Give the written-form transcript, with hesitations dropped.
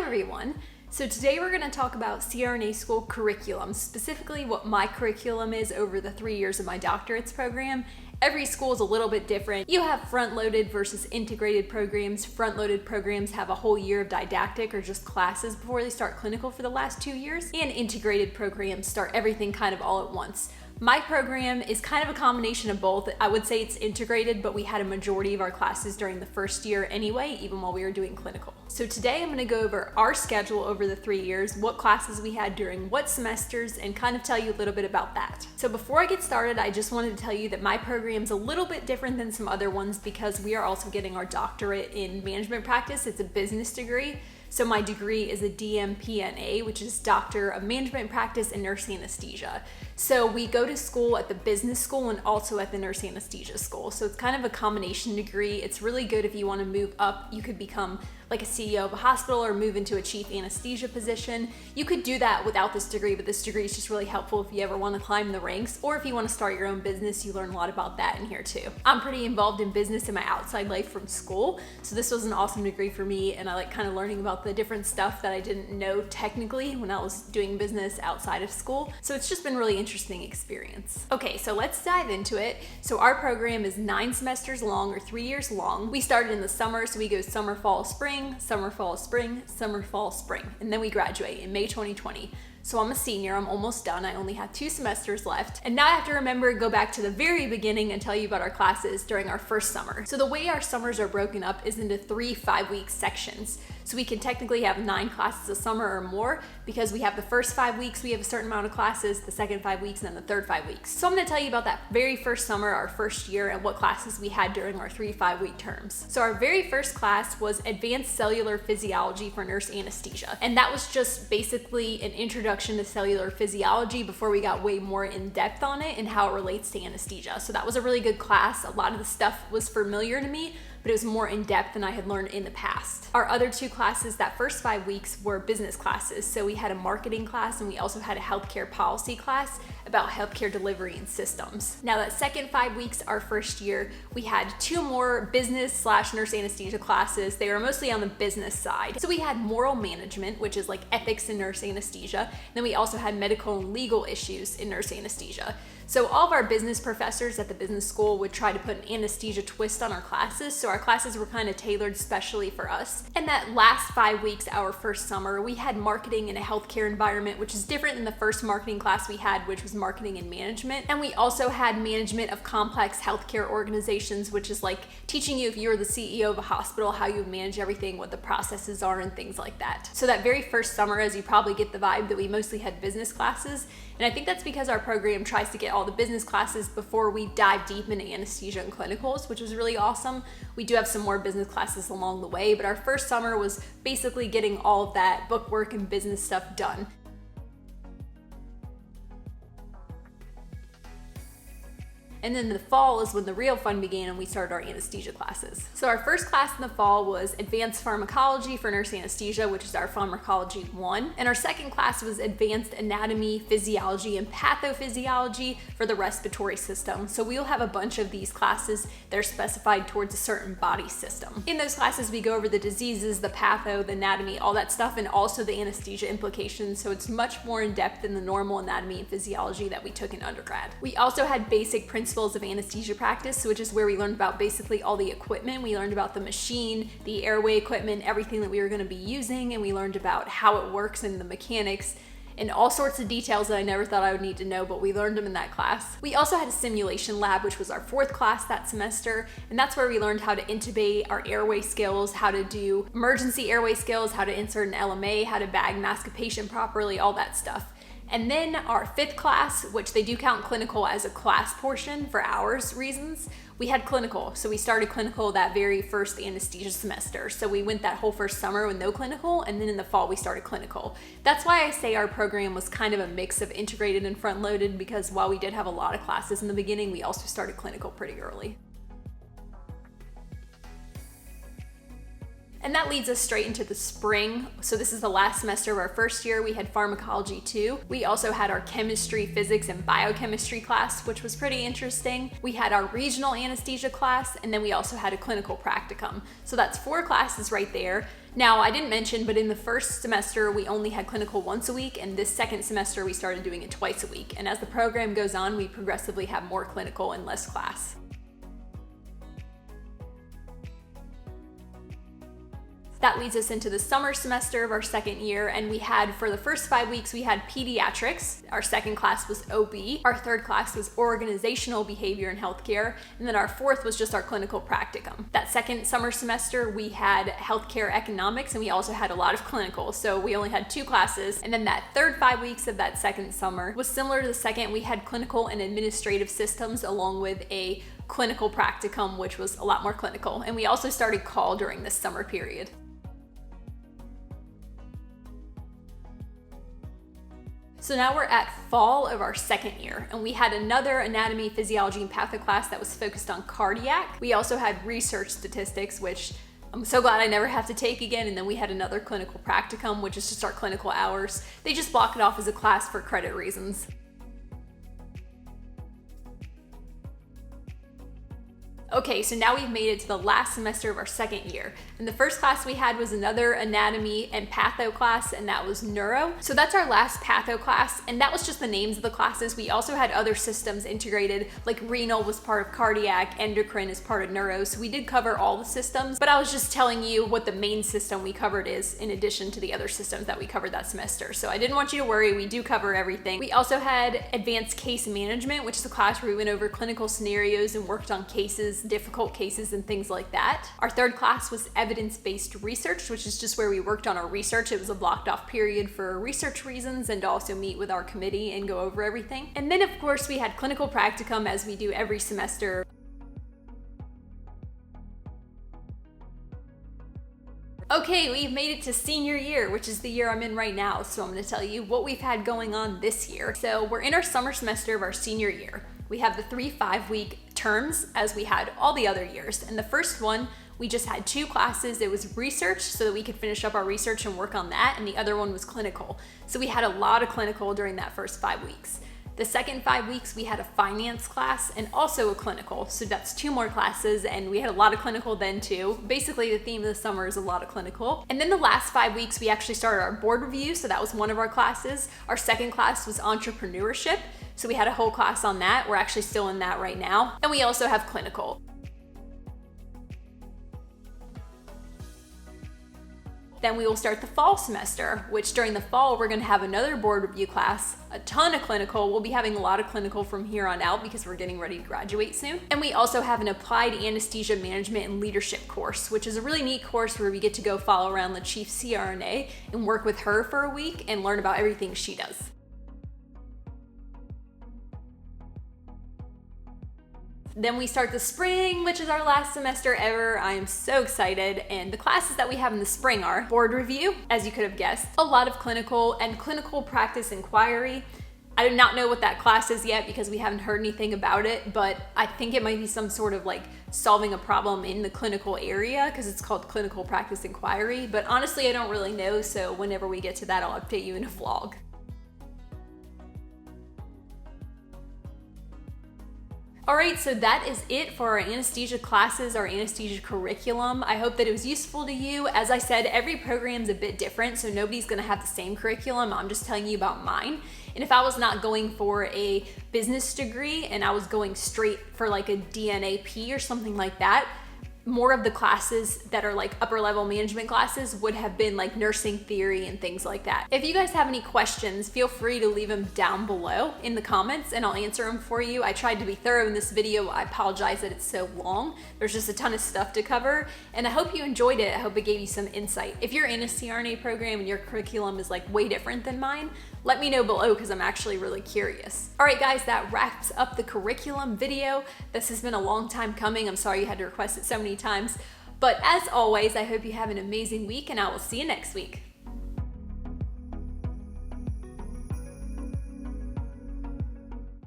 everyone. So today we're going to talk about CRNA school curriculum, specifically what my curriculum is over the 3 years of my doctorate's program. Every school is a little bit different. You have front-loaded versus integrated programs. Front-loaded programs have a whole year of didactic or just classes before they start clinical for the last 2 years, and integrated programs start everything kind of all at once. My program is kind of a combination of both. I would say it's integrated, but we had a majority of our classes during the first year anyway, even while we were doing clinical. So today I'm going to go over our schedule over the 3 years, what classes we had during what semesters, and kind of tell you a little bit about that. So before I get started, I just wanted to tell you that my program's a little bit different than some other ones because we are also getting our doctorate in management practice. It's a business degree. So my degree is a DMPNA, which is Doctor of Management Practice and Nurse Anesthesia. So we go to school at the business school and also at the nurse anesthesia school. So it's kind of a combination degree. It's really good if you want to move up. You could become like a CEO of a hospital or move into a chief anesthesia position. You could do that without this degree, but this degree is just really helpful if you ever want to climb the ranks, or if you want to start your own business. You learn a lot about that in here too. I'm pretty involved in business in my outside life from school, so this was an awesome degree for me, and I like kind of learning about the different stuff that I didn't know technically when I was doing business outside of school. So it's just been really interesting experience. Okay, so let's dive into it. So our program is 9 semesters long, or 3 years long. We started in the summer, so we go summer, fall, spring, summer, fall, spring, summer, fall, spring, and then we graduate in May 2020. So I'm a senior, I'm almost done. I only have 2 semesters left. And now I have to go back to the very beginning and tell you about our classes during our first summer. So the way our summers are broken up is into 3 5-week sections. So we can technically have 9 classes a summer or more because we have the first 5 weeks, we have a certain amount of classes, the second 5 weeks, and then the third 5 weeks. So I'm gonna tell you about that very first summer, our first year, and what classes we had during our 3 5-week terms. So our very first class was Advanced Cellular Physiology for Nurse Anesthesia. And that was just basically an introduction to cellular physiology before we got way more in depth on it and how it relates to anesthesia. So that was a really good class. A lot of the stuff was familiar to me, but it was more in depth than I had learned in the past. Our other 2 classes that first 5 weeks were business classes. So we had a marketing class and we also had a healthcare policy class about healthcare delivery and systems. Now that second 5 weeks, our first year, we had 2 more business/nurse anesthesia classes. They were mostly on the business side. So we had moral management, which is like ethics in nurse anesthesia. Then we also had medical and legal issues in nurse anesthesia. So all of our business professors at the business school would try to put an anesthesia twist on our classes. So our classes were kind of tailored specially for us. And that last 5 weeks, our first summer, we had marketing in a healthcare environment, which is different than the first marketing class we had, which was marketing and management. And we also had management of complex healthcare organizations, which is like teaching you, if you're the CEO of a hospital, how you manage everything, what the processes are, and things like that. So that very first summer, as you probably get the vibe, that we mostly had business classes. And I think that's because our program tries to get all the business classes before we dive deep into anesthesia and clinicals, which was really awesome. We do have some more business classes along the way, but our first summer was basically getting all of that bookwork and business stuff done. And then the fall is when the real fun began and we started our anesthesia classes. So our first class in the fall was Advanced Pharmacology for Nurse Anesthesia, which is our Pharmacology 1. And our second class was Advanced Anatomy, Physiology, and Pathophysiology for the respiratory system. So we'll have a bunch of these classes that are specified towards a certain body system. In those classes, we go over the diseases, the patho, the anatomy, all that stuff, and also the anesthesia implications. So it's much more in depth than the normal anatomy and physiology that we took in undergrad. We also had basic principles of anesthesia practice, which is where we learned about basically all the equipment. We learned about the machine, the airway equipment, everything that we were going to be using, and we learned about how it works and the mechanics and all sorts of details that I never thought I would need to know, but we learned them in that class. We also had a simulation lab, which was our 4th class that semester, and that's where we learned how to intubate, our airway skills, how to do emergency airway skills, how to insert an LMA, how to bag mask a patient properly, all that stuff. And then our 5th class, which they do count clinical as a class portion for hours reasons, we had clinical. So we started clinical that very first anesthesia semester. So we went that whole first summer with no clinical, and then in the fall we started clinical. That's why I say our program was kind of a mix of integrated and front-loaded, because while we did have a lot of classes in the beginning, we also started clinical pretty early. And that leads us straight into the spring. So this is the last semester of our first year. We had pharmacology 2. We also had our chemistry, physics, and biochemistry class, which was pretty interesting. We had our regional anesthesia class, and then we also had a clinical practicum. So that's 4 classes right there. Now, I didn't mention, but in the first semester, we only had clinical once a week, and this second semester, we started doing it twice a week. And as the program goes on, we progressively have more clinical and less class. That leads us into the summer semester of our second year, and we had, for the first 5 weeks, we had pediatrics. Our second class was OB. Our third class was organizational behavior in healthcare, and then our fourth was just our clinical practicum. That second summer semester, we had healthcare economics, and we also had a lot of clinical, so we only had 2 classes. And then that third 5 weeks of that second summer was similar to the second. We had clinical and administrative systems along with a clinical practicum, which was a lot more clinical. And we also started call during this summer period. So now we're at fall of our second year, and we had another anatomy, physiology, and patho class that was focused on cardiac. We also had research statistics, which I'm so glad I never have to take again. And then we had another clinical practicum, which is just our clinical hours. They just block it off as a class for credit reasons. Okay, so now we've made it to the last semester of our second year. And the first class we had was another anatomy and patho class, and that was neuro. So that's our last patho class, and that was just the names of the classes. We also had other systems integrated, like renal was part of cardiac, endocrine is part of neuro, so we did cover all the systems, but I was just telling you what the main system we covered is in addition to the other systems that we covered that semester. So I didn't want you to worry, we do cover everything. We also had advanced case management, which is a class where we went over clinical scenarios and worked on cases, difficult cases and things like that. Our third class was evidence-based research, which is just where we worked on our research. It was a blocked off period for research reasons and to also meet with our committee and go over everything. And then of course we had clinical practicum, as we do every semester. Okay, we've made it to senior year, which is the year I'm in right now. So I'm going to tell you what we've had going on this year. So we're in our summer semester of our senior year. We have the 3 5-week terms as we had all the other years. And the first one, we just had 2 classes. It was research so that we could finish up our research and work on that. And the other one was clinical. So we had a lot of clinical during that first 5 weeks. The second 5 weeks, we had a finance class and also a clinical. So that's 2 more classes, and we had a lot of clinical then too. Basically, the theme of the summer is a lot of clinical. And then the last 5 weeks, we actually started our board review. So that was one of our classes. Our second class was entrepreneurship. So we had a whole class on that. We're actually still in that right now. And we also have clinical. Then we will start the fall semester, which during the fall, we're gonna have another board review class, a ton of clinical. We'll be having a lot of clinical from here on out because we're getting ready to graduate soon. And we also have an applied anesthesia management and leadership course, which is a really neat course where we get to go follow around the chief CRNA and work with her for a week and learn about everything she does. Then we start the spring, which is our last semester ever. I am so excited. And the classes that we have in the spring are board review, as you could have guessed, a lot of clinical and clinical practice inquiry. I do not know what that class is yet because we haven't heard anything about it, but I think it might be some sort of like solving a problem in the clinical area because it's called clinical practice inquiry. But honestly, I don't really know. So whenever we get to that, I'll update you in a vlog. All right, so that is it for our anesthesia classes, our anesthesia curriculum. I hope that it was useful to you. As I said, every program's a bit different, so nobody's gonna have the same curriculum. I'm just telling you about mine. And if I was not going for a business degree and I was going straight for like a DNAP or something like that, more of the classes that are like upper level management classes would have been like nursing theory and things like that. If you guys have any questions, feel free to leave them down below in the comments and I'll answer them for you. I tried to be thorough in this video. I apologize that it's so long. There's just a ton of stuff to cover and I hope you enjoyed it. I hope it gave you some insight. If you're in a CRNA program and your curriculum is like way different than mine, let me know below because I'm actually really curious. All right guys, that wraps up the curriculum video. This has been a long time coming. I'm sorry you had to request it so many times. But as always, I hope you have an amazing week and I will see you next week.